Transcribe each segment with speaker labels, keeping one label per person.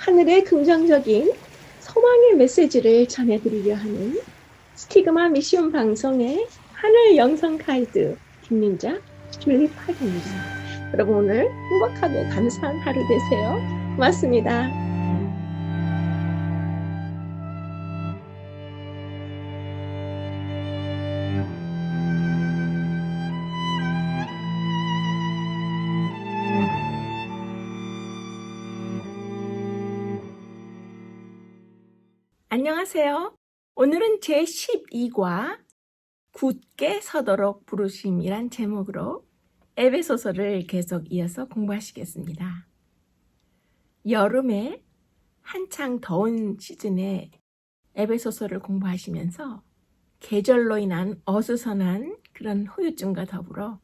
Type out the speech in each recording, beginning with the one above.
Speaker 1: 하늘의 긍정적인 소망의 메시지를 전해드리려 하는 스티그마 미션 방송의 하늘 영성 가이드 김민자 줄리팍입니다. 여러분 오늘 행복하고 감사한 하루 되세요. 고맙습니다. 안녕하세요. 오늘은 제12과 굳게 서도록 부르심이란 제목으로 에베소서를 계속 이어서 공부하시겠습니다. 여름에 한창 더운 시즌에 에베소서를 공부하시면서 계절로 인한 어수선한 그런 후유증과 더불어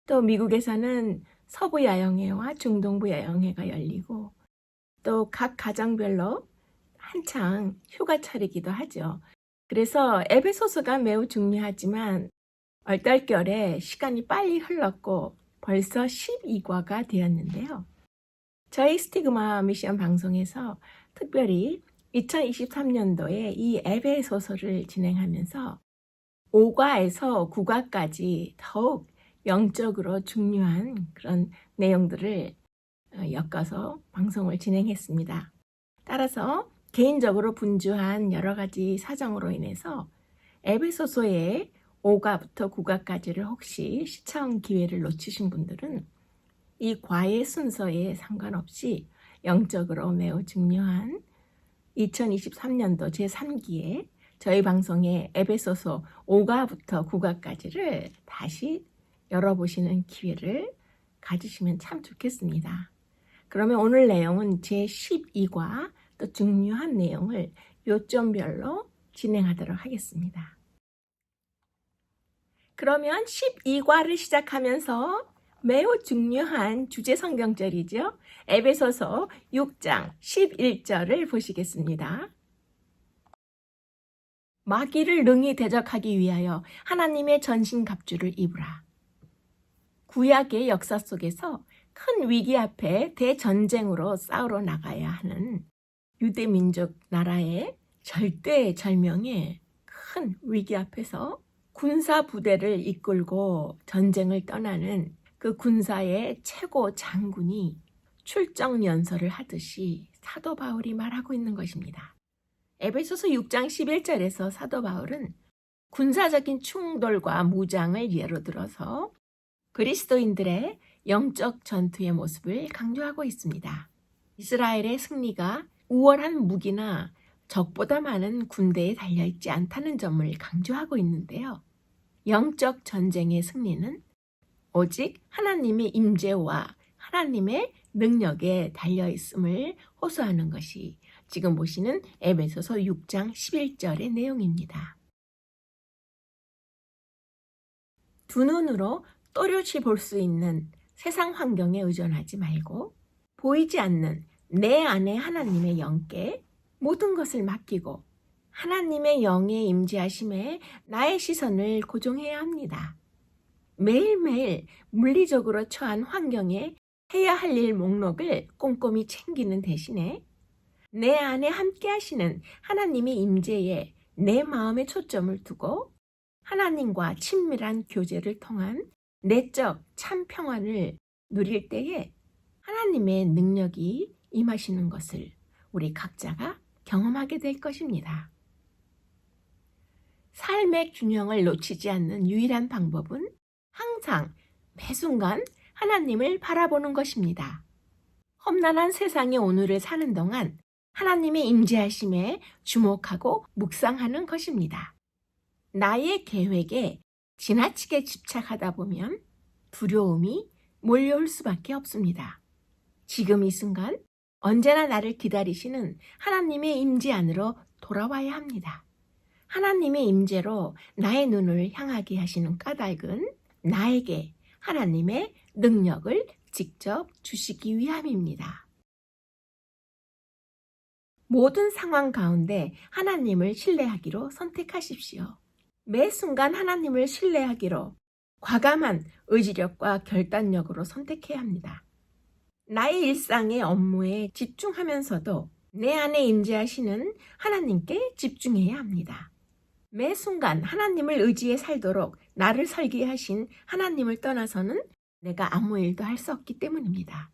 Speaker 1: 또 미국에서는 서부 야영회와 중동부 야영회가 열리고 또 각 가정별로 한창 휴가철이기도 하죠. 그래서 에베소서가 매우 중요하지만 얼떨결에 시간이 빨리 흘렀고 벌써 12과가 되었는데요. 저희 스티그마 미션 방송에서 특별히 2023년도에 이 에베소서를 진행하면서 5과에서 9과까지 더욱 영적으로 중요한 그런 내용들을 엮어서 방송을 진행했습니다. 따라서 개인적으로 분주한 여러 가지 사정으로 인해서 에베소서의 5과부터 9과까지를 혹시 시청 기회를 놓치신 분들은 이 과의 순서에 상관없이 영적으로 매우 중요한 2023년도 제3기에 저희 방송의 에베소서 5과부터 9과까지를 다시 열어보시는 기회를 가지시면 참 좋겠습니다. 그러면 오늘 내용은 제12과 또 중요한 내용을 요점별로 진행하도록 하겠습니다. 그러면 12과를 시작하면서 매우 중요한 주제 성경절이죠. 에베소서 6장 11절을 보시겠습니다. 마귀를 능히 대적하기 위하여 하나님의 전신갑주를 입으라. 구약의 역사 속에서 큰 위기 앞에 대전쟁으로 싸우러 나가야 하는 유대 민족 나라의 절대절명의 큰 위기 앞에서 군사 부대를 이끌고 전쟁을 떠나는 그 군사의 최고 장군이 출정 연설을 하듯이 사도 바울이 말하고 있는 것입니다. 에베소서 6장 11절에서 사도 바울은 군사적인 충돌과 무장을 예로 들어서 그리스도인들의 영적 전투의 모습을 강조하고 있습니다. 이스라엘의 승리가 우월한 무기나 적보다 많은 군대에 달려있지 않다는 점을 강조하고 있는데요. 영적 전쟁의 승리는 오직 하나님의 임재와 하나님의 능력에 달려있음을 호소하는 것이 지금 보시는 에베소서 6장 11절의 내용입니다. 두 눈으로 또렷이 볼 수 있는 세상 환경에 의존하지 말고 보이지 않는 내 안에 하나님의 영께 모든 것을 맡기고 하나님의 영의 임재하심에 나의 시선을 고정해야 합니다. 매일매일 물리적으로 처한 환경에 해야 할 일 목록을 꼼꼼히 챙기는 대신에 내 안에 함께 하시는 하나님의 임재에 내 마음에 초점을 두고 하나님과 친밀한 교제를 통한 내적 참 평안을 누릴 때에 하나님의 능력이 임하시는 것을 우리 각자가 경험하게 될 것입니다. 삶의 균형을 놓치지 않는 유일한 방법은 항상 매 순간 하나님을 바라보는 것입니다. 험난한 세상의 오늘을 사는 동안 하나님의 임재하심에 주목하고 묵상하는 것입니다. 나의 계획에 지나치게 집착하다 보면 두려움이 몰려올 수밖에 없습니다. 지금 이 순간 언제나 나를 기다리시는 하나님의 임재 안으로 돌아와야 합니다. 하나님의 임재로 나의 눈을 향하게 하시는 까닭은 나에게 하나님의 능력을 직접 주시기 위함입니다. 모든 상황 가운데 하나님을 신뢰하기로 선택하십시오. 매 순간 하나님을 신뢰하기로 과감한 의지력과 결단력으로 선택해야 합니다. 나의 일상의 업무에 집중하면서도 내 안에 임재하시는 하나님께 집중해야 합니다. 매 순간 하나님을 의지해 살도록 나를 설계하신 하나님을 떠나서는 내가 아무 일도 할 수 없기 때문입니다.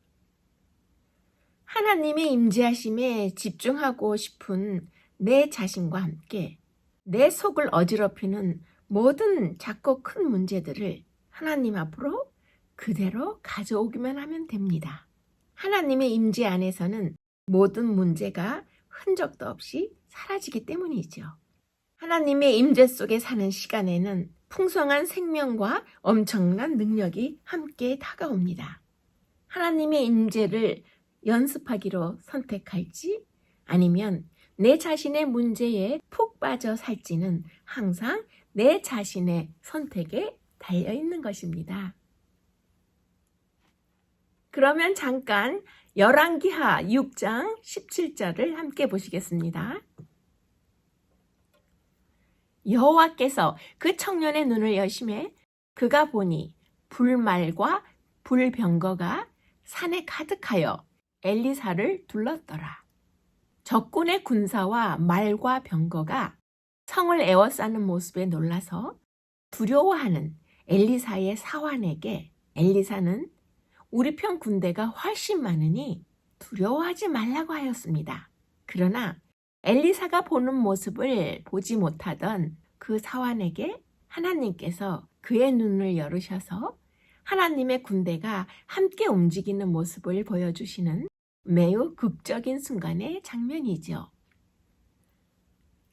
Speaker 1: 하나님의 임재하심에 집중하고 싶은 내 자신과 함께 내 속을 어지럽히는 모든 작고 큰 문제들을 하나님 앞으로 그대로 가져오기만 하면 됩니다. 하나님의 임재 안에서는 모든 문제가 흔적도 없이 사라지기 때문이죠. 하나님의 임재 속에 사는 시간에는 풍성한 생명과 엄청난 능력이 함께 다가옵니다. 하나님의 임재를 연습하기로 선택할지 아니면 내 자신의 문제에 푹 빠져 살지는 항상 내 자신의 선택에 달려 있는 것입니다. 그러면 잠깐 열왕기하 6장 17절을 함께 보시겠습니다. 여호와께서 그 청년의 눈을 여시매 그가 보니 불말과 불병거가 산에 가득하여 엘리사를 둘렀더라. 적군의 군사와 말과 병거가 성을 에워싸는 모습에 놀라서 두려워하는 엘리사의 사환에게 엘리사는 우리 편 군대가 훨씬 많으니 두려워하지 말라고 하였습니다. 그러나 엘리사가 보는 모습을 보지 못하던 그 사환에게 하나님께서 그의 눈을 열으셔서 하나님의 군대가 함께 움직이는 모습을 보여주시는 매우 극적인 순간의 장면이죠.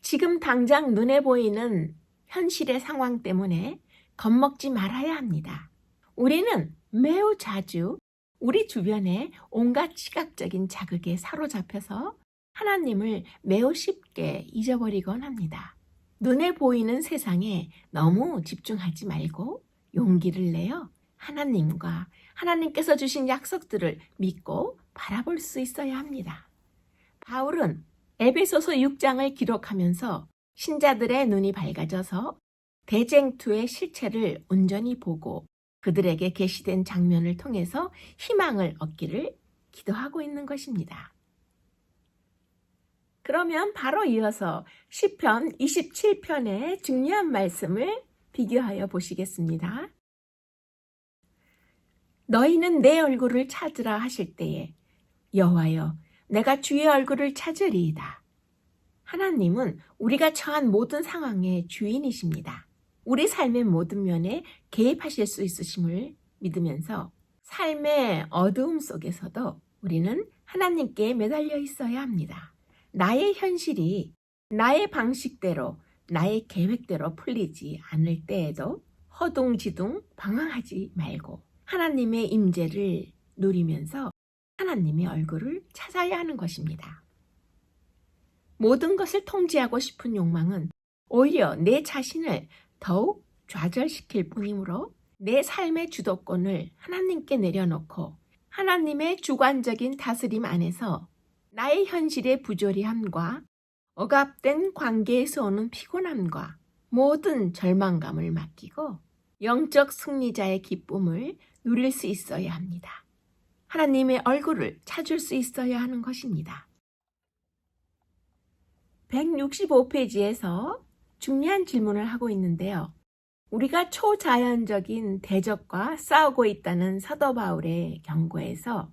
Speaker 1: 지금 당장 눈에 보이는 현실의 상황 때문에 겁먹지 말아야 합니다. 우리는 매우 자주 우리 주변에 온갖 시각적인 자극에 사로잡혀서 하나님을 매우 쉽게 잊어버리곤 합니다. 눈에 보이는 세상에 너무 집중하지 말고 용기를 내어 하나님과 하나님께서 주신 약속들을 믿고 바라볼 수 있어야 합니다. 바울은 에베소서 6장을 기록하면서 신자들의 눈이 밝아져서 대쟁투의 실체를 온전히 보고 그들에게 계시된 장면을 통해서 희망을 얻기를 기도하고 있는 것입니다. 그러면 바로 이어서 시편 27편의 중요한 말씀을 비교하여 보시겠습니다. 너희는 내 얼굴을 찾으라 하실 때에 여호와여 내가 주의 얼굴을 찾으리이다. 하나님은 우리가 처한 모든 상황의 주인이십니다. 우리 삶의 모든 면에 개입하실 수 있으심을 믿으면서 삶의 어두움 속에서도 우리는 하나님께 매달려 있어야 합니다. 나의 현실이 나의 방식대로 나의 계획대로 풀리지 않을 때에도 허둥지둥 방황하지 말고 하나님의 임재를 누리면서 하나님의 얼굴을 찾아야 하는 것입니다. 모든 것을 통제하고 싶은 욕망은 오히려 내 자신을 더욱 좌절시킬 뿐이므로 내 삶의 주도권을 하나님께 내려놓고 하나님의 주관적인 다스림 안에서 나의 현실의 부조리함과 억압된 관계에서 오는 피곤함과 모든 절망감을 맡기고 영적 승리자의 기쁨을 누릴 수 있어야 합니다. 하나님의 얼굴을 찾을 수 있어야 하는 것입니다. 165페이지에서 중요한 질문을 하고 있는데요. 우리가 초자연적인 대적과 싸우고 있다는 사도 바울의 경고에서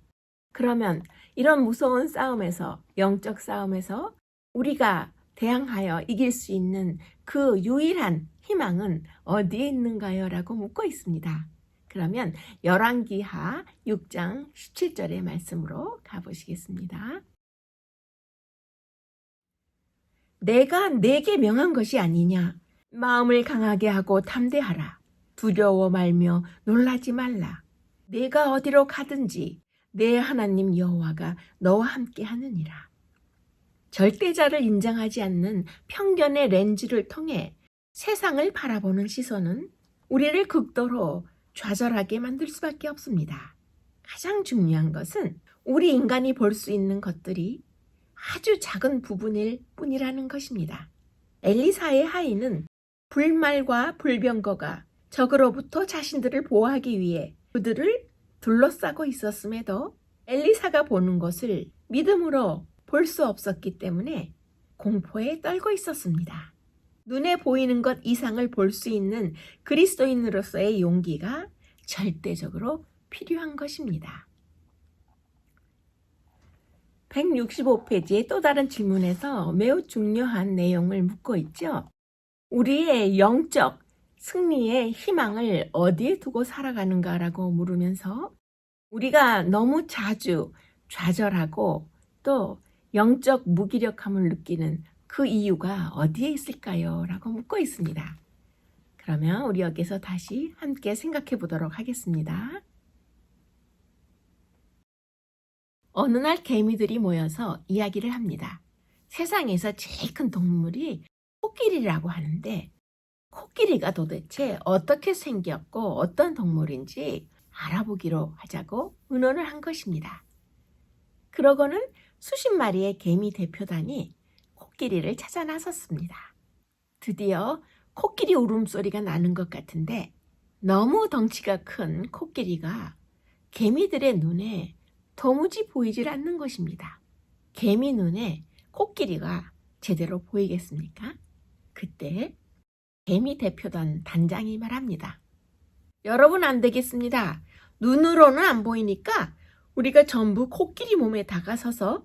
Speaker 1: 그러면 이런 무서운 싸움에서 영적 싸움에서 우리가 대항하여 이길 수 있는 그 유일한 희망은 어디에 있는가요? 라고 묻고 있습니다. 그러면 열왕기하 6장 17절의 말씀으로 가보시겠습니다. 내가 네게 명한 것이 아니냐? 마음을 강하게 하고 담대하라. 두려워 말며 놀라지 말라. 내가 어디로 가든지 내 하나님 여호와가 너와 함께 하느니라. 절대자를 인정하지 않는 편견의 렌즈를 통해 세상을 바라보는 시선은 우리를 극도로 좌절하게 만들 수밖에 없습니다. 가장 중요한 것은 우리 인간이 볼 수 있는 것들이 아주 작은 부분일 뿐이라는 것입니다. 엘리사의 하인은 불말과 불병거가 적으로부터 자신들을 보호하기 위해 그들을 둘러싸고 있었음에도 엘리사가 보는 것을 믿음으로 볼 수 없었기 때문에 공포에 떨고 있었습니다. 눈에 보이는 것 이상을 볼 수 있는 그리스도인으로서의 용기가 절대적으로 필요한 것입니다. 165페이지의 또 다른 질문에서 매우 중요한 내용을 묻고 있죠. 우리의 영적 승리의 희망을 어디에 두고 살아가는가라고 물으면서 우리가 너무 자주 좌절하고 또 영적 무기력함을 느끼는 그 이유가 어디에 있을까요? 라고 묻고 있습니다. 그러면 우리 여기서 다시 함께 생각해 보도록 하겠습니다. 어느 날 개미들이 모여서 이야기를 합니다. 세상에서 제일 큰 동물이 코끼리라고 하는데 코끼리가 도대체 어떻게 생겼고 어떤 동물인지 알아보기로 하자고 의논을 한 것입니다. 그러고는 수십 마리의 개미 대표단이 코끼리를 찾아 나섰습니다. 드디어 코끼리 울음소리가 나는 것 같은데 너무 덩치가 큰 코끼리가 개미들의 눈에 도무지 보이질 않는 것입니다. 개미 눈에 코끼리가 제대로 보이겠습니까? 그때 개미 대표단 단장이 말합니다. 여러분 안 되겠습니다. 눈으로는 안 보이니까 우리가 전부 코끼리 몸에 다가서서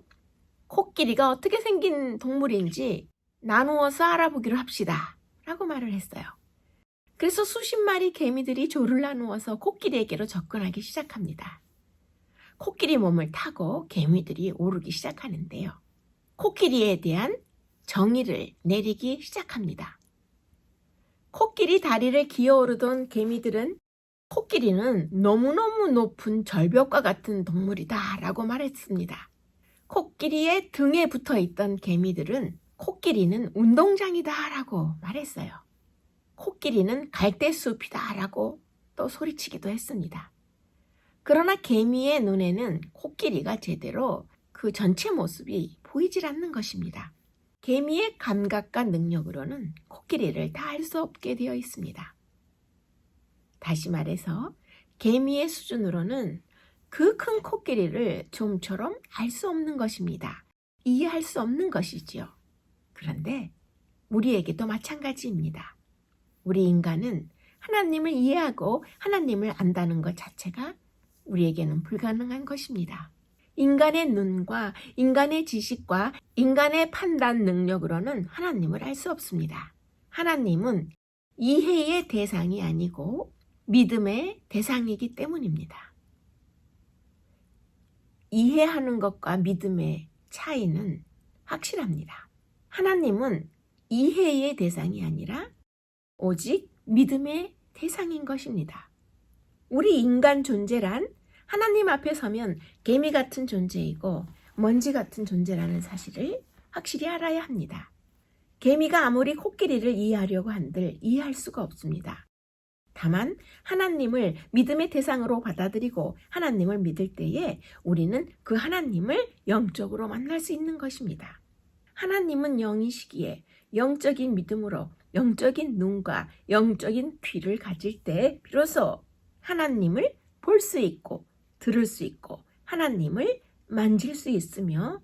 Speaker 1: 코끼리가 어떻게 생긴 동물인지 나누어서 알아보기로 합시다. 라고 말을 했어요. 그래서 수십 마리 개미들이 조를 나누어서 코끼리에게로 접근하기 시작합니다. 코끼리 몸을 타고 개미들이 오르기 시작하는데요. 코끼리에 대한 정의를 내리기 시작합니다. 코끼리 다리를 기어오르던 개미들은 코끼리는 너무너무 높은 절벽과 같은 동물이다 라고 말했습니다. 코끼리의 등에 붙어 있던 개미들은 코끼리는 운동장이다 라고 말했어요. 코끼리는 갈대숲이다 라고 또 소리치기도 했습니다. 그러나 개미의 눈에는 코끼리가 제대로 그 전체 모습이 보이질 않는 것입니다. 개미의 감각과 능력으로는 코끼리를 다 알 수 없게 되어 있습니다. 다시 말해서 개미의 수준으로는 그 큰 코끼리를 좀처럼 알 수 없는 것입니다. 이해할 수 없는 것이지요. 그런데 우리에게도 마찬가지입니다. 우리 인간은 하나님을 이해하고 하나님을 안다는 것 자체가 우리에게는 불가능한 것입니다. 인간의 눈과 인간의 지식과 인간의 판단 능력으로는 하나님을 알 수 없습니다. 하나님은 이해의 대상이 아니고 믿음의 대상이기 때문입니다. 이해하는 것과 믿음의 차이는 확실합니다. 하나님은 이해의 대상이 아니라 오직 믿음의 대상인 것입니다. 우리 인간 존재란 하나님 앞에 서면 개미 같은 존재이고 먼지 같은 존재라는 사실을 확실히 알아야 합니다. 개미가 아무리 코끼리를 이해하려고 한들 이해할 수가 없습니다. 다만 하나님을 믿음의 대상으로 받아들이고 하나님을 믿을 때에 우리는 그 하나님을 영적으로 만날 수 있는 것입니다. 하나님은 영이시기에 영적인 믿음으로 영적인 눈과 영적인 귀를 가질 때 비로소 하나님을 볼 수 있고 들을 수 있고 하나님을 만질 수 있으며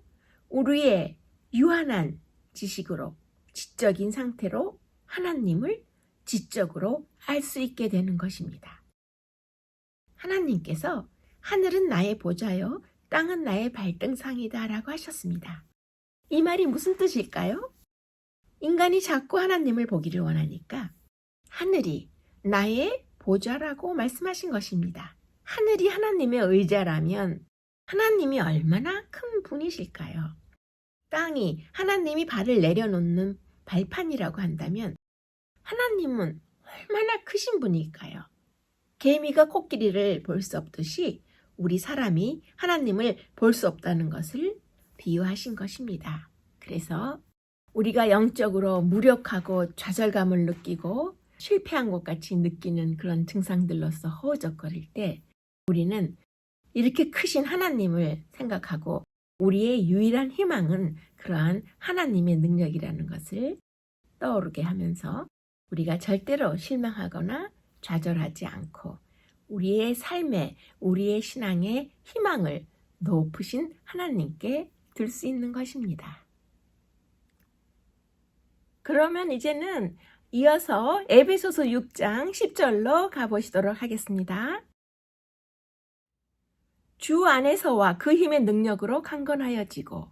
Speaker 1: 우리의 유한한 지식으로 지적인 상태로 하나님을 지적으로 알 수 있게 되는 것입니다. 하나님께서 하늘은 나의 보좌요 땅은 나의 발등상이다 라고 하셨습니다. 이 말이 무슨 뜻일까요? 인간이 자꾸 하나님을 보기를 원하니까 하늘이 나의 보좌라고 말씀하신 것입니다. 하늘이 하나님의 의자라면 하나님이 얼마나 큰 분이실까요? 땅이 하나님이 발을 내려놓는 발판이라고 한다면 하나님은 얼마나 크신 분일까요? 개미가 코끼리를 볼 수 없듯이 우리 사람이 하나님을 볼 수 없다는 것을 비유하신 것입니다. 그래서 우리가 영적으로 무력하고 좌절감을 느끼고 실패한 것 같이 느끼는 그런 증상들로서 허우적거릴 때 우리는 이렇게 크신 하나님을 생각하고 우리의 유일한 희망은 그러한 하나님의 능력이라는 것을 떠오르게 하면서 우리가 절대로 실망하거나 좌절하지 않고 우리의 삶에 우리의 신앙의 희망을 높으신 하나님께 둘 수 있는 것입니다. 그러면 이제는 이어서 에베소서 6장 10절로 가보시도록 하겠습니다. 주 안에서와 그 힘의 능력으로 강건하여지고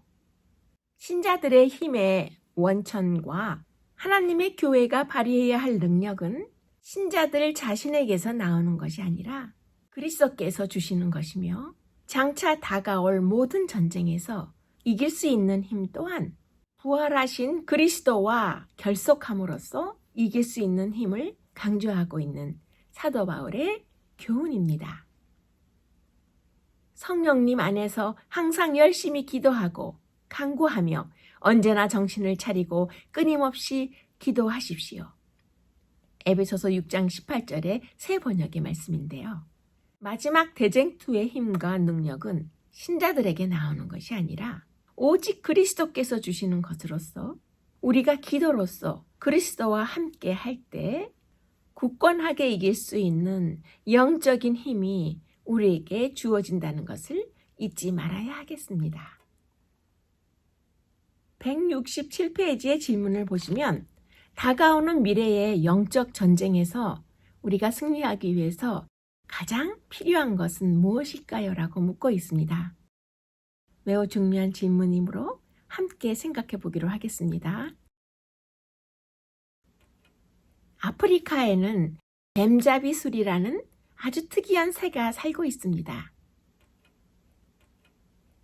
Speaker 1: 신자들의 힘의 원천과 하나님의 교회가 발휘해야 할 능력은 신자들 자신에게서 나오는 것이 아니라 그리스도께서 주시는 것이며 장차 다가올 모든 전쟁에서 이길 수 있는 힘 또한 부활하신 그리스도와 결속함으로써 이길 수 있는 힘을 강조하고 있는 사도 바울의 교훈입니다. 성령님 안에서 항상 열심히 기도하고 간구하며 언제나 정신을 차리고 끊임없이 기도하십시오. 에베소서 6장 18절의 새 번역의 말씀인데요. 마지막 대쟁투의 힘과 능력은 신자들에게 나오는 것이 아니라 오직 그리스도께서 주시는 것으로서 우리가 기도로서 그리스도와 함께 할 때 굳건하게 이길 수 있는 영적인 힘이 우리에게 주어진다는 것을 잊지 말아야 하겠습니다. 167페이지의 질문을 보시면 다가오는 미래의 영적 전쟁에서 우리가 승리하기 위해서 가장 필요한 것은 무엇일까요? 라고 묻고 있습니다. 매우 중요한 질문이므로 함께 생각해 보기로 하겠습니다. 아프리카에는 뱀잡이술이라는 아주 특이한 새가 살고 있습니다.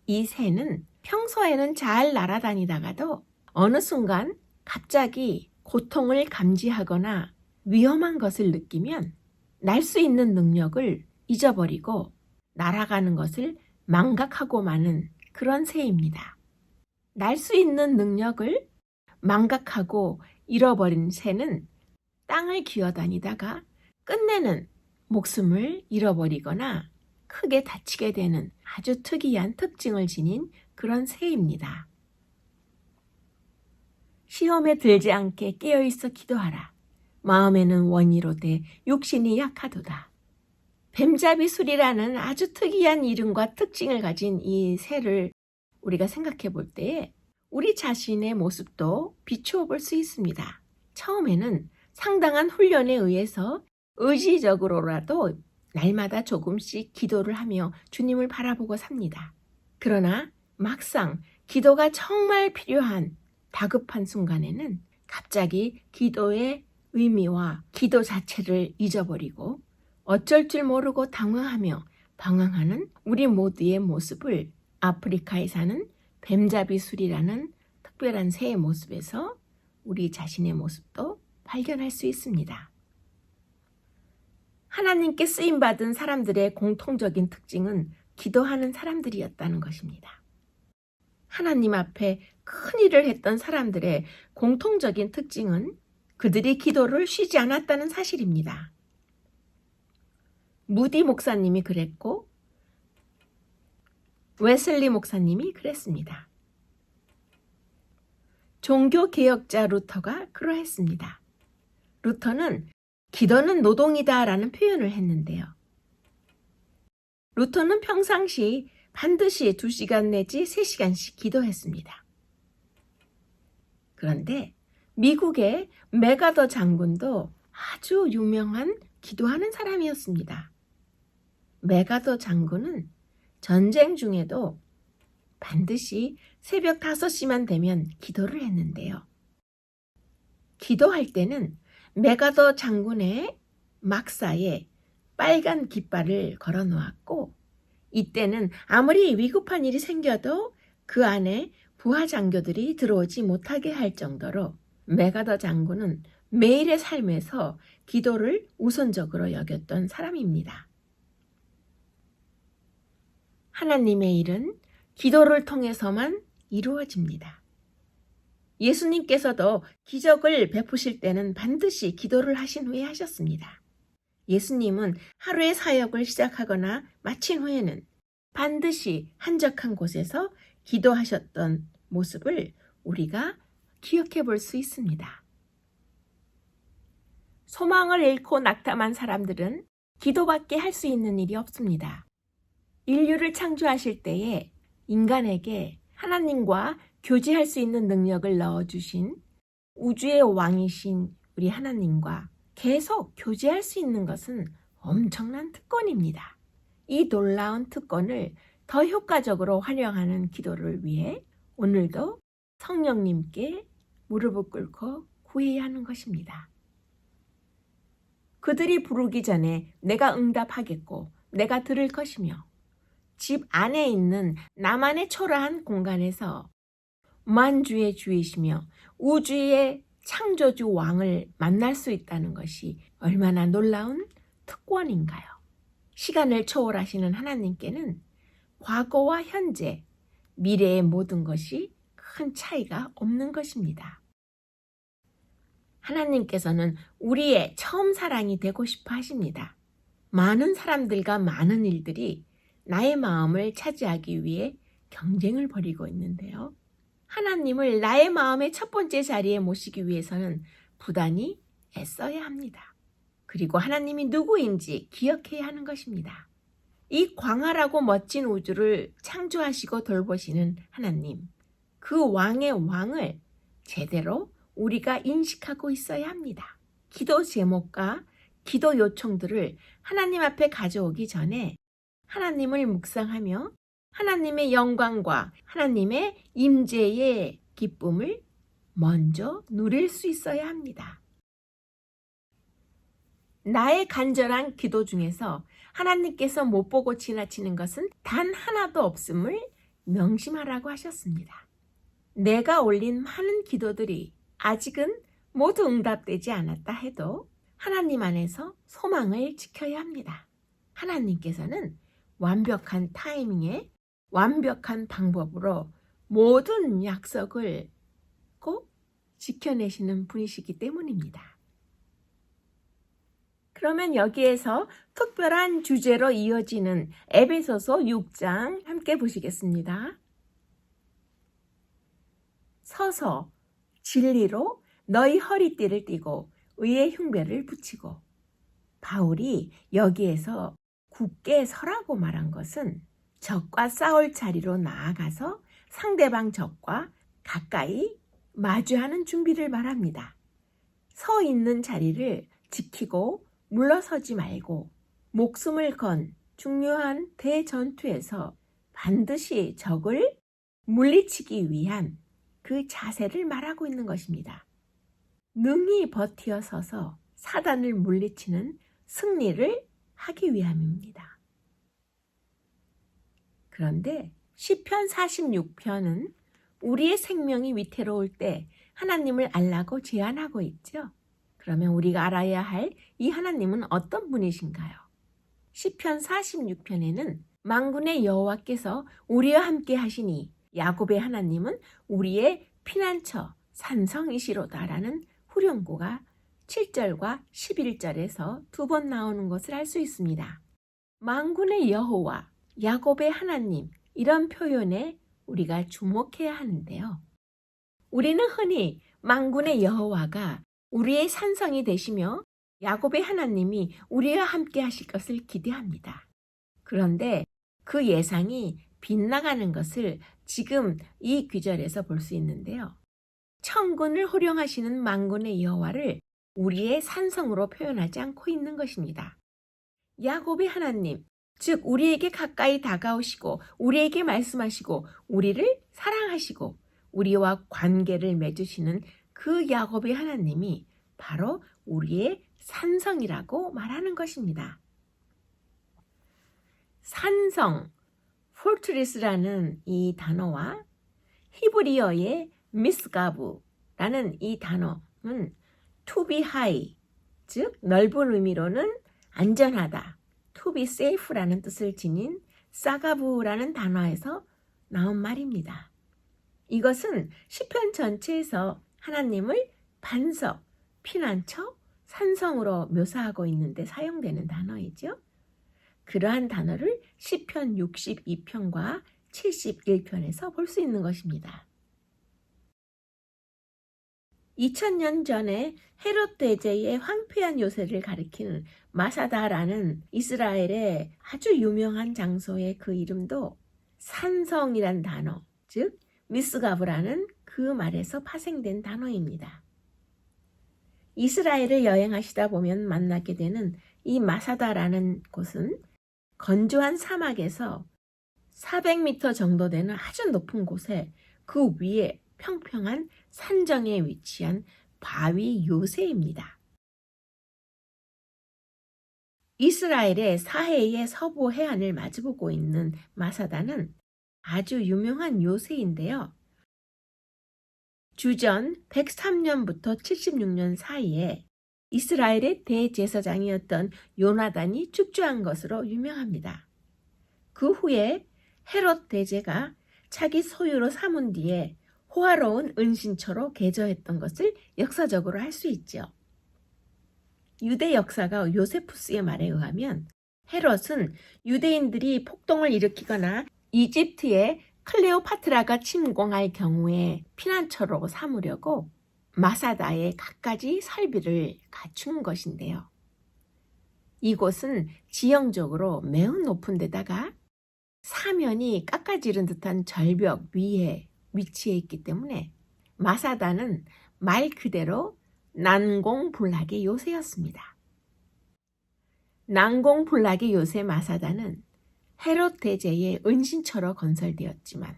Speaker 1: 이 새는 평소에는 잘 날아다니다가도 어느 순간 갑자기 고통을 감지하거나 위험한 것을 느끼면 날 수 있는 능력을 잊어버리고 날아가는 것을 망각하고 마는 그런 새입니다. 날 수 있는 능력을 망각하고 잃어버린 새는 땅을 기어다니다가 끝내는 목숨을 잃어버리거나 크게 다치게 되는 아주 특이한 특징을 지닌 그런 새입니다. 시험에 들지 않게 깨어있어 기도하라. 마음에는 원이로되 육신이 약하도다. 뱀잡이술이라는 아주 특이한 이름과 특징을 가진 이 새를 우리가 생각해 볼 때에 우리 자신의 모습도 비추어 볼 수 있습니다. 처음에는 상당한 훈련에 의해서 의지적으로라도 날마다 조금씩 기도를 하며 주님을 바라보고 삽니다. 그러나 막상 기도가 정말 필요한 다급한 순간에는 갑자기 기도의 의미와 기도 자체를 잊어버리고 어쩔 줄 모르고 당황하며 방황하는 우리 모두의 모습을 아프리카에 사는 뱀잡이술이라는 특별한 새의 모습에서 우리 자신의 모습도 발견할 수 있습니다. 하나님께 쓰임받은 사람들의 공통적인 특징은 기도하는 사람들이었다는 것입니다. 하나님 앞에 큰 일을 했던 사람들의 공통적인 특징은 그들이 기도를 쉬지 않았다는 사실입니다. 무디 목사님이 그랬고 웨슬리 목사님이 그랬습니다. 종교개혁자 루터가 그러했습니다. 루터는 기도는 노동이다 라는 표현을 했는데요. 루터는 평상시 반드시 2시간 내지 3시간씩 기도했습니다. 그런데 미국의 메가더 장군도 아주 유명한 기도하는 사람이었습니다. 메가더 장군은 전쟁 중에도 반드시 새벽 5시만 되면 기도를 했는데요. 기도할 때는 메가더 장군의 막사에 빨간 깃발을 걸어 놓았고 이때는 아무리 위급한 일이 생겨도 그 안에 부하 장교들이 들어오지 못하게 할 정도로 메가더 장군은 매일의 삶에서 기도를 우선적으로 여겼던 사람입니다. 하나님의 일은 기도를 통해서만 이루어집니다. 예수님께서도 기적을 베푸실 때는 반드시 기도를 하신 후에 하셨습니다. 예수님은 하루의 사역을 시작하거나 마친 후에는 반드시 한적한 곳에서 기도하셨던 모습을 우리가 기억해 볼 수 있습니다. 소망을 잃고 낙담한 사람들은 기도밖에 할 수 있는 일이 없습니다. 인류를 창조하실 때에 인간에게 하나님과 교제할 수 있는 능력을 넣어주신 우주의 왕이신 우리 하나님과 계속 교제할 수 있는 것은 엄청난 특권입니다. 이 놀라운 특권을 더 효과적으로 활용하는 기도를 위해 오늘도 성령님께 무릎을 꿇고 구해야 하는 것입니다. 그들이 부르기 전에 내가 응답하겠고 내가 들을 것이며 집 안에 있는 나만의 초라한 공간에서 만주의 주이시며 우주의 창조주 왕을 만날 수 있다는 것이 얼마나 놀라운 특권인가요? 시간을 초월하시는 하나님께는 과거와 현재, 미래의 모든 것이 큰 차이가 없는 것입니다. 하나님께서는 우리의 처음 사랑이 되고 싶어 하십니다. 많은 사람들과 많은 일들이 나의 마음을 차지하기 위해 경쟁을 벌이고 있는데요. 하나님을 나의 마음의 첫 번째 자리에 모시기 위해서는 부단히 애써야 합니다. 그리고 하나님이 누구인지 기억해야 하는 것입니다. 이 광활하고 멋진 우주를 창조하시고 돌보시는 하나님, 그 왕의 왕을 제대로 우리가 인식하고 있어야 합니다. 기도 제목과 기도 요청들을 하나님 앞에 가져오기 전에 하나님을 묵상하며 하나님의 영광과 하나님의 임재의 기쁨을 먼저 누릴 수 있어야 합니다. 나의 간절한 기도 중에서 하나님께서 못 보고 지나치는 것은 단 하나도 없음을 명심하라고 하셨습니다. 내가 올린 많은 기도들이 아직은 모두 응답되지 않았다 해도 하나님 안에서 소망을 지켜야 합니다. 하나님께서는 완벽한 타이밍에 완벽한 방법으로 모든 약속을 꼭 지켜내시는 분이시기 때문입니다. 그러면 여기에서 특별한 주제로 이어지는 에베소서 6장 함께 보시겠습니다. 서서 진리로 너희 허리띠를 띠고 의의 흉배를 붙이고. 바울이 여기에서 굳게 서라고 말한 것은 적과 싸울 자리로 나아가서 상대방 적과 가까이 마주하는 준비를 말합니다. 서 있는 자리를 지키고 물러서지 말고 목숨을 건 중요한 대전투에서 반드시 적을 물리치기 위한 그 자세를 말하고 있는 것입니다. 능히 버티어 서서 사단을 물리치는 승리를 하기 위함입니다. 그런데 시편 46편은 우리의 생명이 위태로울 때 하나님을 알라고 제안하고 있죠. 그러면 우리가 알아야 할 이 하나님은 어떤 분이신가요? 시편 46편에는 만군의 여호와께서 우리와 함께 하시니 야곱의 하나님은 우리의 피난처 산성이시로다라는 후렴구가 7절과 11절에서 두 번 나오는 것을 알 수 있습니다. 만군의 여호와, 야곱의 하나님 이런 표현에 우리가 주목해야 하는데요. 우리는 흔히 만군의 여호와가 우리의 산성이 되시며 야곱의 하나님이 우리와 함께 하실 것을 기대합니다. 그런데 그 예상이 빗나가는 것을 지금 이 귀절에서 볼 수 있는데요. 천군을 호령하시는 만군의 여호와를 우리의 산성으로 표현하지 않고 있는 것입니다. 야곱의 하나님, 즉 우리에게 가까이 다가오시고 우리에게 말씀하시고 우리를 사랑하시고 우리와 관계를 맺으시는 그 야곱의 하나님이 바로 우리의 산성이라고 말하는 것입니다. 산성, 포트리스라는 이 단어와 히브리어의 미스가브라는 이 단어는 to be high, 즉 넓은 의미로는 안전하다, to be safe라는 뜻을 지닌 사가브라는 단어에서 나온 말입니다. 이것은 시편 전체에서 하나님을 반석, 피난처, 산성으로 묘사하고 있는데 사용되는 단어이죠. 그러한 단어를 시편 62편과 71편에서 볼 수 있는 것입니다. 2000년 전에 헤롯 대제의 황폐한 요새를 가리키는 마사다라는 이스라엘의 아주 유명한 장소의 그 이름도 산성이란 단어, 즉 미스가브라는 그 말에서 파생된 단어입니다. 이스라엘을 여행하시다 보면 만나게 되는 이 마사다라는 곳은 건조한 사막에서 400m 정도 되는 아주 높은 곳에 그 위에 평평한 산정에 위치한 바위 요새입니다. 이스라엘의 사해의 서부 해안을 마주보고 있는 마사다는 아주 유명한 요새인데요. 주전 103년부터 76년 사이에 이스라엘의 대제사장이었던 요나단이 축조한 것으로 유명합니다. 그 후에 헤롯 대제가 자기 소유로 삼은 뒤에 호화로운 은신처로 개조했던 것을 역사적으로 할 수 있죠. 유대 역사가 요세푸스의 말에 의하면 헤롯은 유대인들이 폭동을 일으키거나 이집트에 클레오파트라가 침공할 경우에 피난처로 삼으려고 마사다에 갖가지 설비를 갖춘 것인데요. 이곳은 지형적으로 매우 높은 데다가 사면이 깎아지른 듯한 절벽 위에 위치해 있기 때문에 마사다는 말 그대로 난공불락의 요새였습니다. 난공불락의 요새 마사다는 헤롯 대제의 은신처로 건설되었지만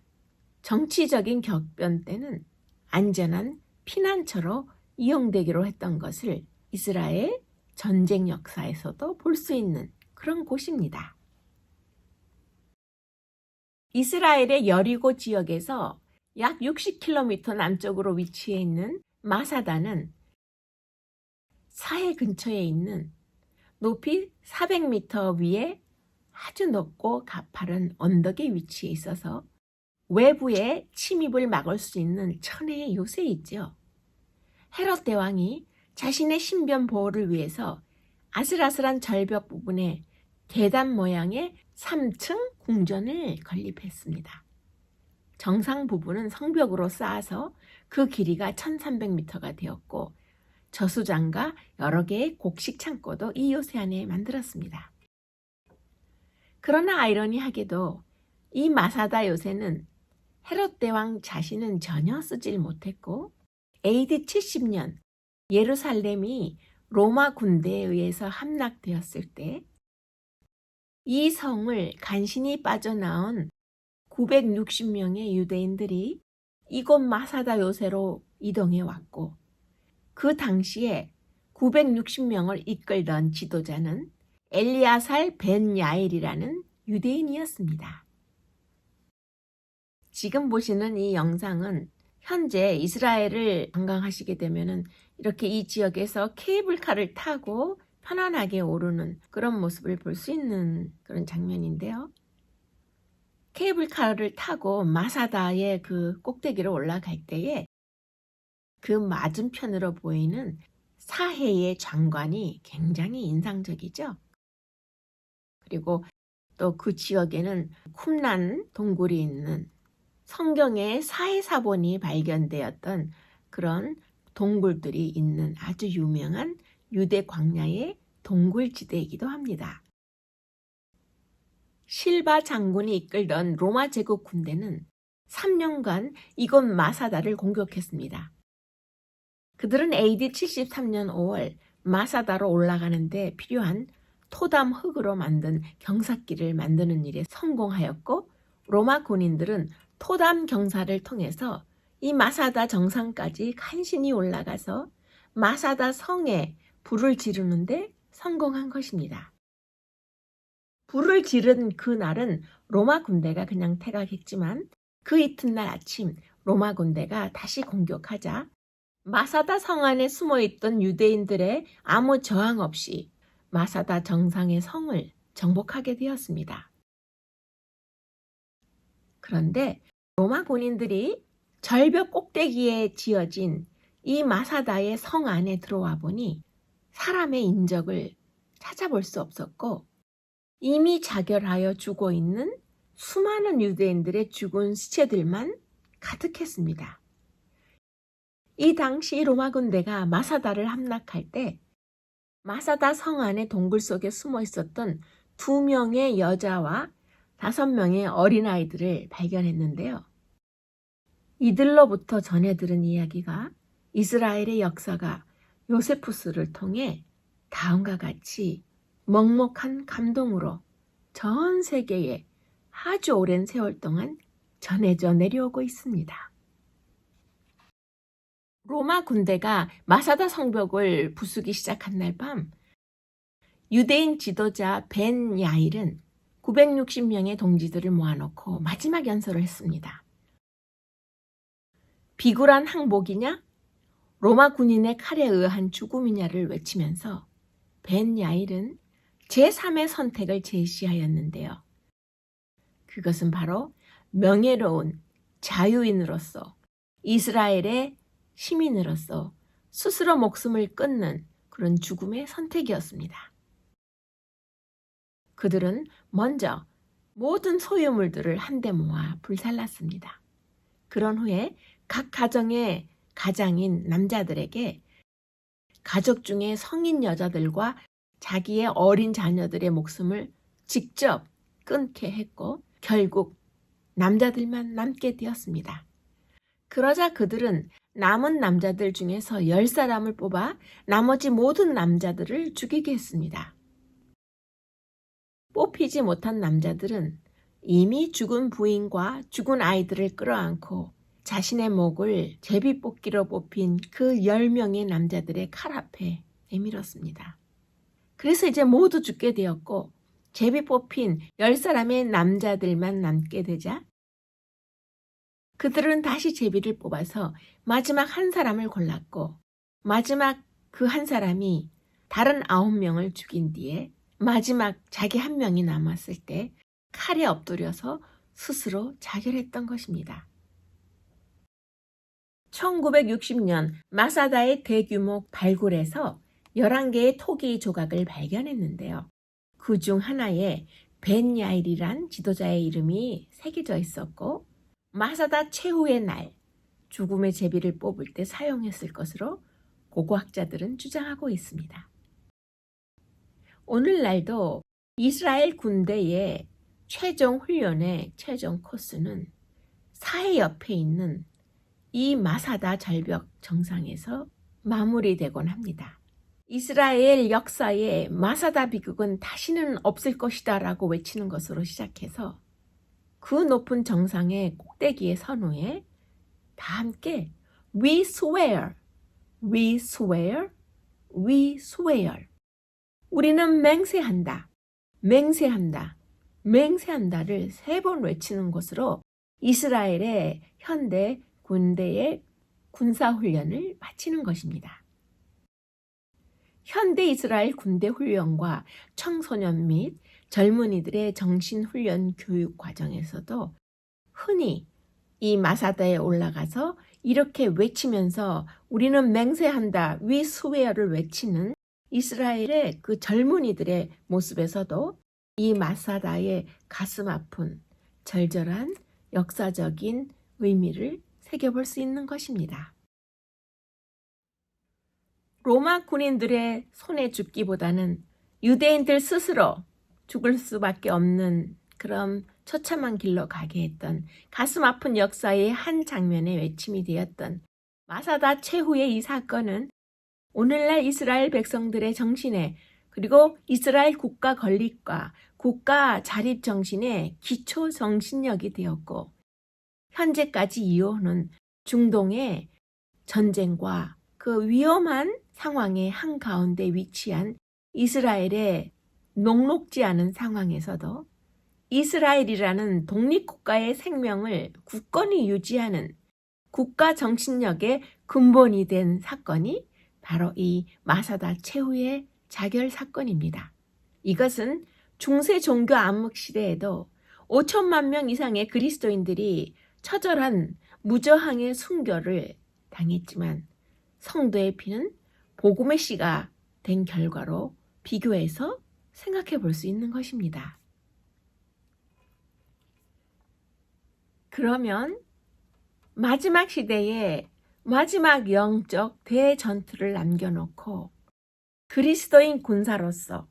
Speaker 1: 정치적인 격변 때는 안전한 피난처로 이용되기로 했던 것을 이스라엘 전쟁 역사에서도 볼 수 있는 그런 곳입니다. 이스라엘의 여리고 지역에서 약 60km 남쪽으로 위치해 있는 마사다는 사해 근처에 있는 높이 400m 위에 아주 높고 가파른 언덕에 위치해 있어서 외부의 침입을 막을 수 있는 천혜의 요새이죠. 헤롯 대왕이 자신의 신변 보호를 위해서 아슬아슬한 절벽 부분에 계단 모양의 3층 궁전을 건립했습니다. 정상 부분은 성벽으로 쌓아서 그 길이가 1300m가 되었고 저수장과 여러 개의 곡식 창고도 이 요새 안에 만들었습니다. 그러나 아이러니하게도 이 마사다 요새는 헤롯 대왕 자신은 전혀 쓰질 못했고 AD 70년 예루살렘이 로마 군대에 의해서 함락되었을 때 이 성을 간신히 빠져나온 960명의 유대인들이 이곳 마사다 요새로 이동해 왔고 그 당시에 960명을 이끌던 지도자는 엘리아살 벤 야일이라는 유대인이었습니다. 지금 보시는 이 영상은 현재 이스라엘을 관광하시게 되면은 이렇게 이 지역에서 케이블카를 타고 편안하게 오르는 그런 모습을 볼 수 있는 그런 장면인데요. 케이블카를 타고 마사다의 그 꼭대기로 올라갈 때에 그 맞은편으로 보이는 사해의 장관이 굉장히 인상적이죠. 그리고 또 그 지역에는 쿰란 동굴이 있는 성경의 사해사본이 발견되었던 그런 동굴들이 있는 아주 유명한 유대 광야의 동굴지대이기도 합니다. 실바 장군이 이끌던 로마 제국 군대는 3년간 이곳 마사다를 공격했습니다. 그들은 AD 73년 5월 마사다로 올라가는 데 필요한 토담 흙으로 만든 경사길을 만드는 일에 성공하였고 로마 군인들은 토담 경사를 통해서 이 마사다 정상까지 간신히 올라가서 마사다 성에 불을 지르는데 성공한 것입니다. 불을 지른 그날은 로마 군대가 그냥 퇴각했지만 그 이튿날 아침 로마 군대가 다시 공격하자 마사다 성 안에 숨어있던 유대인들의 아무 저항 없이 마사다 정상의 성을 정복하게 되었습니다. 그런데 로마 군인들이 절벽 꼭대기에 지어진 이 마사다의 성 안에 들어와 보니 사람의 인적을 찾아볼 수 없었고 이미 자결하여 죽어 있는 수많은 유대인들의 죽은 시체들만 가득했습니다. 이 당시 로마 군대가 마사다를 함락할 때 마사다 성 안의 동굴 속에 숨어 있었던 2명의 여자와 5명의 어린아이들을 발견했는데요. 이들로부터 전해 들은 이야기가 이스라엘의 역사가 요세푸스를 통해 다음과 같이 먹먹한 감동으로 전 세계에 아주 오랜 세월 동안 전해져 내려오고 있습니다. 로마 군대가 마사다 성벽을 부수기 시작한 날 밤, 유대인 지도자 벤 야일은 960명의 동지들을 모아놓고 마지막 연설을 했습니다. 비굴한 항복이냐? 로마 군인의 칼에 의한 죽음이냐를 외치면서 벤 야일은 제3의 선택을 제시하였는데요. 그것은 바로 명예로운 자유인으로서 이스라엘의 시민으로서 스스로 목숨을 끊는 그런 죽음의 선택이었습니다. 그들은 먼저 모든 소유물들을 한데 모아 불살랐습니다. 그런 후에 각 가정의 가장인 남자들에게 가족 중에 성인 여자들과 자기의 어린 자녀들의 목숨을 직접 끊게 했고 결국 남자들만 남게 되었습니다. 그러자 그들은 남은 남자들 중에서 10사람을 뽑아 나머지 모든 남자들을 죽이게 했습니다. 뽑히지 못한 남자들은 이미 죽은 부인과 죽은 아이들을 끌어안고 자신의 목을 제비뽑기로 뽑힌 그 10명의 남자들의 칼 앞에 내밀었습니다. 그래서 이제 모두 죽게 되었고 제비뽑힌 10사람의 남자들만 남게 되자 그들은 다시 제비를 뽑아서 마지막 한 사람을 골랐고 마지막 그 한 사람이 다른 9명을 죽인 뒤에 마지막 자기 한 명이 남았을 때 칼에 엎드려서 스스로 자결했던 것입니다. 1960년 마사다의 대규모 발굴에서 11개의 토기 조각을 발견했는데요. 그 중 하나에 벤 야일이란 지도자의 이름이 새겨져 있었고 마사다 최후의 날 죽음의 제비를 뽑을 때 사용했을 것으로 고고학자들은 주장하고 있습니다. 오늘날도 이스라엘 군대의 최종 훈련의 최종 코스는 사해 옆에 있는 이 마사다 절벽 정상에서 마무리되곤 합니다. 이스라엘 역사에 마사다 비극은 다시는 없을 것이다 라고 외치는 것으로 시작해서 그 높은 정상의 꼭대기에 선 후에 다 함께 We swear, we swear, we swear. 우리는 맹세한다, 맹세한다, 맹세한다를 3번 외치는 것으로 이스라엘의 현대 군대의 군사훈련을 마치는 것입니다. 현대 이스라엘 군대 훈련과 청소년 및 젊은이들의 정신훈련 교육 과정에서도 흔히 이 마사다에 올라가서 이렇게 외치면서 우리는 맹세한다, we swear를 외치는 이스라엘의 그 젊은이들의 모습에서도 이 마사다의 가슴 아픈 절절한 역사적인 의미를 새겨볼 수 있는 것입니다. 로마 군인들의 손에 죽기보다는 유대인들 스스로 죽을 수밖에 없는 그런 처참한 길로 가게 했던 가슴 아픈 역사의 한 장면의 외침이 되었던 마사다 최후의 이 사건은 오늘날 이스라엘 백성들의 정신에 그리고 이스라엘 국가 건립과 국가 자립 정신의 기초 정신력이 되었고 현재까지 이어오는 중동의 전쟁과 그 위험한 상황의 한가운데 위치한 이스라엘의 녹록지 않은 상황에서도 이스라엘이라는 독립국가의 생명을 굳건히 유지하는 국가 정신력의 근본이 된 사건이 바로 이 마사다 최후의 자결 사건입니다. 이것은 중세 종교 암흑 시대에도 5천만 명 이상의 그리스도인들이 처절한 무저항의 순교를 당했지만 성도의 피는 복음의 씨가 된 결과로 비교해서 생각해 볼 수 있는 것입니다. 그러면 마지막 시대에 마지막 영적 대전투를 남겨놓고 그리스도인 군사로서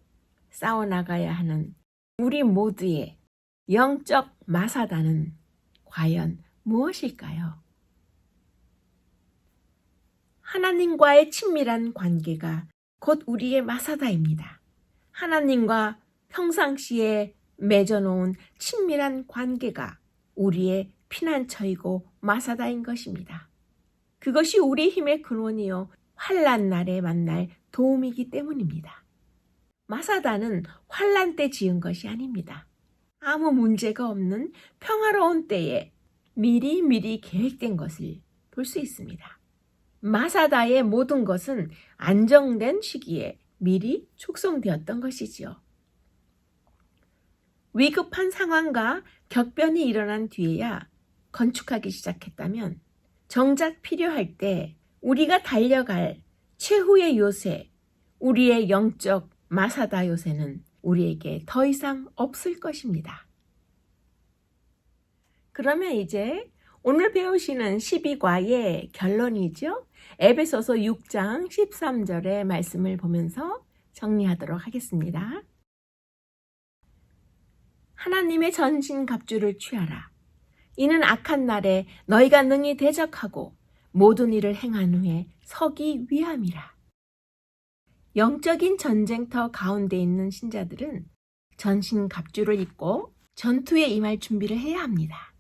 Speaker 1: 싸워나가야 하는 우리 모두의 영적 마사다는 과연 무엇일까요? 하나님과의 친밀한 관계가 곧 우리의 마사다입니다. 하나님과 평상시에 맺어놓은 친밀한 관계가 우리의 피난처이고 마사다인 것입니다. 그것이 우리 힘의 근원이요 환난 날에 만날 도움이기 때문입니다. 마사다는 환난 때 지은 것이 아닙니다. 아무 문제가 없는 평화로운 때에 미리 계획된 것을 볼 수 있습니다. 마사다의 모든 것은 안정된 시기에 미리 축성되었던 것이지요. 위급한 상황과 격변이 일어난 뒤에야 건축하기 시작했다면 정작 필요할 때 우리가 달려갈 최후의 요새, 우리의 영적 마사다 요새는 우리에게 더 이상 없을 것입니다. 그러면 이제 오늘 배우시는 12과의 결론이죠. 에베소서 6장 13절의 말씀을 보면서 정리하도록 하겠습니다. 하나님의 전신갑주를 취하라. 이는 악한 날에 너희가 능히 대적하고 모든 일을 행한 후에 서기 위함이라. 영적인 전쟁터 가운데 있는 신자들은 전신갑주를 입고 전투에 임할 준비를 해야 합니다.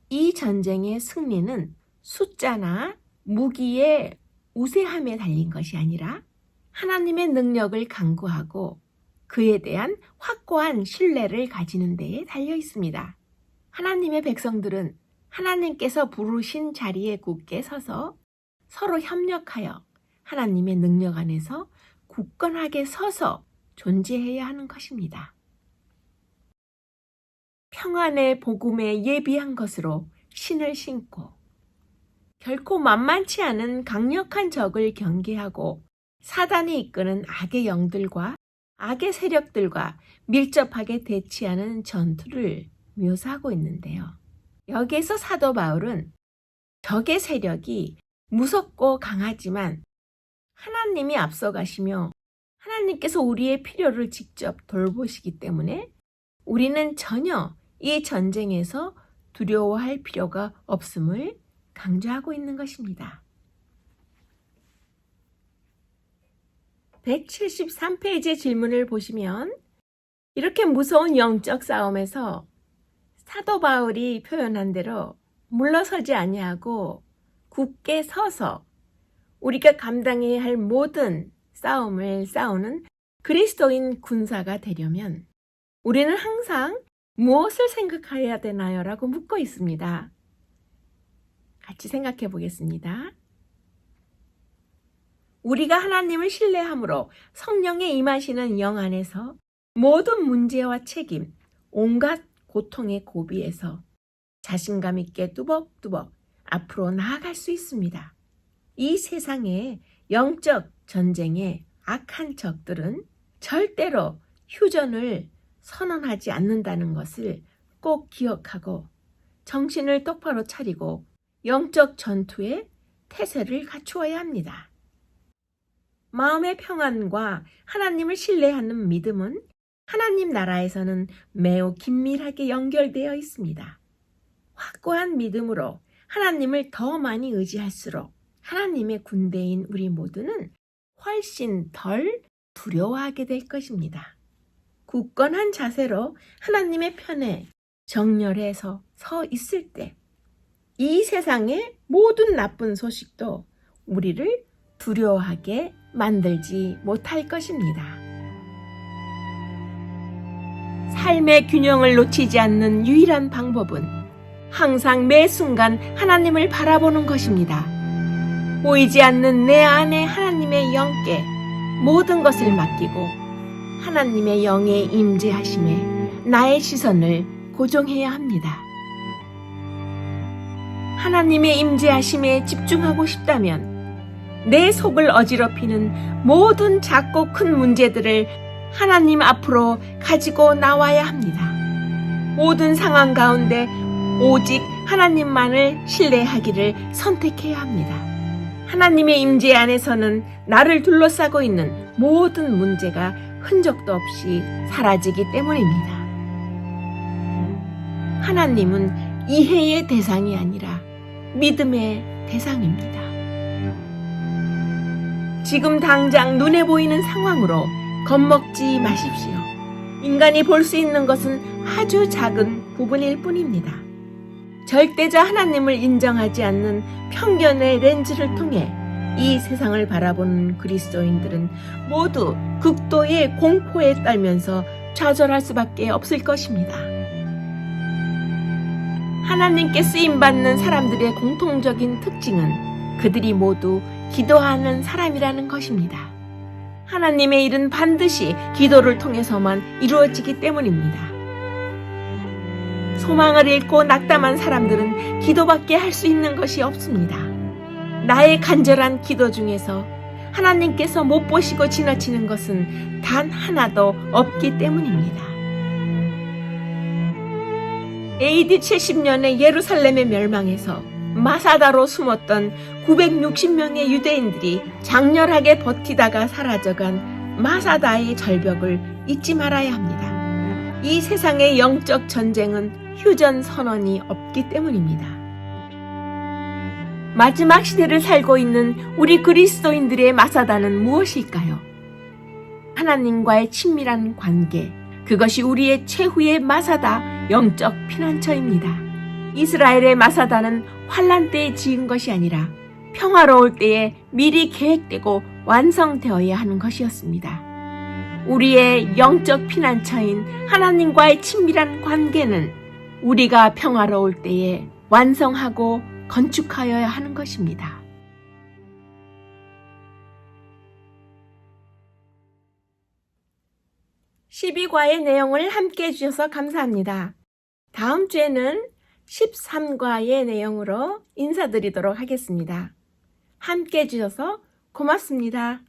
Speaker 1: 이 전쟁의 승리는 숫자나 무기의 우세함에 달린 것이 아니라 하나님의 능력을 간구하고 그에 대한 확고한 신뢰를 가지는 데에 달려 있습니다. 하나님의 백성들은 하나님께서 부르신 자리에 굳게 서서 서로 협력하여 하나님의 능력 안에서 굳건하게 서서 존재해야 하는 것입니다. 평안의 복음에 예비한 것으로 신을 신고 결코 만만치 않은 강력한 적을 경계하고 사단이 이끄는 악의 영들과 악의 세력들과 밀접하게 대치하는 전투를 묘사하고 있는데요. 여기에서 사도 바울은 적의 세력이 무섭고 강하지만 하나님이 앞서가시며 하나님께서 우리의 필요를 직접 돌보시기 때문에 우리는 전혀 이 전쟁에서 두려워할 필요가 없음을 강조하고 있는 것입니다. 173페이지 질문을 보시면 이렇게 무서운 영적 싸움에서 사도 바울이 표현한 대로 물러서지 아니하고 굳게 서서 우리가 감당해야 할 모든 싸움을 싸우는 그리스도인 군사가 되려면 우리는 항상 무엇을 생각해야 되나요? 라고 묻고 있습니다. 같이 생각해 보겠습니다. 우리가 하나님을 신뢰함으로 성령에 임하시는 영 안에서 모든 문제와 책임, 온갖 고통의 고비에서 자신감 있게 뚜벅뚜벅 앞으로 나아갈 수 있습니다. 이 세상의 영적 전쟁의 악한 적들은 절대로 휴전을 선언하지 않는다는 것을 꼭 기억하고 정신을 똑바로 차리고 영적 전투에 태세를 갖추어야 합니다. 마음의 평안과 하나님을 신뢰하는 믿음은 하나님 나라에서는 매우 긴밀하게 연결되어 있습니다. 확고한 믿음으로 하나님을 더 많이 의지할수록 하나님의 군대인 우리 모두는 훨씬 덜 두려워하게 될 것입니다. 굳건한 자세로 하나님의 편에 정렬해서 서 있을 때 이 세상의 모든 나쁜 소식도 우리를 두려워하게 만들지 못할 것입니다. 삶의 균형을 놓치지 않는 유일한 방법은 항상 매 순간 하나님을 바라보는 것입니다. 보이지 않는 내 안에 하나님의 영께 모든 것을 맡기고 하나님의 영의 임재하심에 나의 시선을 고정해야 합니다. 하나님의 임재하심에 집중하고 싶다면 내 속을 어지럽히는 모든 작고 큰 문제들을 하나님 앞으로 가지고 나와야 합니다. 모든 상황 가운데 오직 하나님만을 신뢰하기를 선택해야 합니다. 하나님의 임재 안에서는 나를 둘러싸고 있는 모든 문제가 흔적도 없이 사라지기 때문입니다. 하나님은 이해의 대상이 아니라 믿음의 대상입니다. 지금 당장 눈에 보이는 상황으로 겁먹지 마십시오. 인간이 볼 수 있는 것은 아주 작은 부분일 뿐입니다. 절대자 하나님을 인정하지 않는 편견의 렌즈를 통해 이 세상을 바라보는 그리스도인들은 모두 극도의 공포에 떨면서 좌절할 수밖에 없을 것입니다. 하나님께 쓰임받는 사람들의 공통적인 특징은 그들이 모두 기도하는 사람이라는 것입니다. 하나님의 일은 반드시 기도를 통해서만 이루어지기 때문입니다. 소망을 잃고 낙담한 사람들은 기도밖에 할 수 있는 것이 없습니다. 나의 간절한 기도 중에서 하나님께서 못 보시고 지나치는 것은 단 하나도 없기 때문입니다. AD 70년에 예루살렘의 멸망에서 마사다로 숨었던 960명의 유대인들이 장렬하게 버티다가 사라져간 마사다의 절벽을 잊지 말아야 합니다. 이 세상의 영적 전쟁은 휴전 선언이 없기 때문입니다. 마지막 시대를 살고 있는 우리 그리스도인들의 마사다는 무엇일까요? 하나님과의 친밀한 관계, 그것이 우리의 최후의 마사다, 영적 피난처입니다. 이스라엘의 마사다는 환난 때에 지은 것이 아니라 평화로울 때에 미리 계획되고 완성되어야 하는 것이었습니다. 우리의 영적 피난처인 하나님과의 친밀한 관계는 우리가 평화로울 때에 완성하고 건축하여야 하는 것입니다. 12과의 내용을 함께 해주셔서 감사합니다. 다음 주에는 13과의 내용으로 인사드리도록 하겠습니다. 함께 해주셔서 고맙습니다.